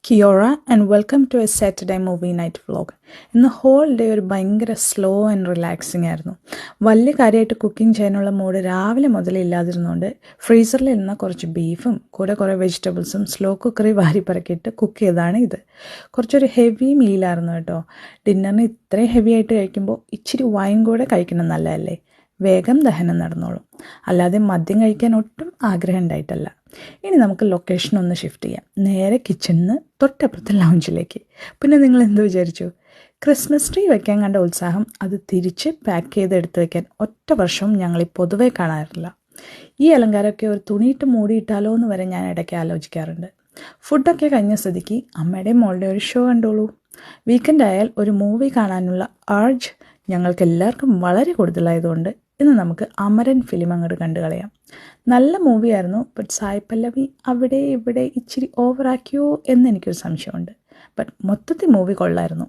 Kiora and welcome to a Saturday movie night vlog. ഇന്ന് whole day ഒരു ഭയങ്കര slow and relaxing ആയിരുന്നു. വലിയ കാര്യമായിട്ട് കുക്കിംഗ് ചെയ്യാനുള്ള മൂഡ് രാവിലെ മുതൽ ഇല്ലാതിരുന്നുകൊണ്ട് ഫ്രീസറിൽ ഇരുന്ന കുറച്ച് ബീഫും കൂടെ കുറേ വെജിറ്റബിൾസും സ്ലോ കുക്കറി വാരി പറക്കിയിട്ട് കുക്ക് ചെയ്തതാണ് ഇത്. കുറച്ചൊരു ഹെവി മീലായിരുന്നു കേട്ടോ. ഡിന്നറിന് ഇത്രയും ഹെവി ആയിട്ട് കഴിക്കുമ്പോൾ ഇച്ചിരി വൈൻ കൂടെ കഴിക്കണം നല്ലതല്ലേ, വേഗം ദഹനം നടന്നോളും. അല്ലാതെ മദ്യം കഴിക്കാൻ ഒട്ടും ആഗ്രഹം ഉണ്ടായിട്ടല്ല. ഇനി നമുക്ക് ലൊക്കേഷൻ ഒന്ന് ഷിഫ്റ്റ് ചെയ്യാം. നേരെ കിച്ചണിൽ നിന്ന് തൊട്ടപ്പുറത്തെ ലൗഞ്ചിലേക്ക്. പിന്നെ നിങ്ങൾ എന്ത് വിചാരിച്ചു? ക്രിസ്മസ് ട്രീ വയ്ക്കാൻ കണ്ട ഉത്സാഹം അത് തിരിച്ച് പാക്ക് ചെയ്ത് എടുത്ത് വയ്ക്കാൻ ഒറ്റ വർഷവും ഞങ്ങൾ പൊതുവെ കാണാറില്ല. ഈ അലങ്കാരമൊക്കെ ഒരു തുണിയിട്ട് മൂടിയിട്ടാലോ എന്ന് വരെ ഞാൻ ഇടയ്ക്ക് ആലോചിക്കാറുണ്ട്. ഫുഡൊക്കെ കഴിഞ്ഞ സ്ഥിതിക്ക് അമ്മയുടെയും മോളുടെ ഒരു ഷോ കണ്ടോളൂ. വീക്കെൻഡ് ആയാൽ ഒരു മൂവി കാണാനുള്ള ആർജ് ഞങ്ങൾക്ക് എല്ലാവർക്കും വളരെ കൂടുതലായതുകൊണ്ട് ഇന്ന് നമുക്ക് അമരൻ ഫിലിം അങ്ങോട്ട് കണ്ടു കളയാം. നല്ല മൂവിയായിരുന്നു. ബട്ട് സായ് പല്ലവി അവിടെ ഇവിടെ ഇച്ചിരി ഓവറാക്കിയോ എന്ന് എനിക്കൊരു സംശയമുണ്ട്. ബട്ട് മൊത്തത്തിൽ മൂവി കൊള്ളായിരുന്നു.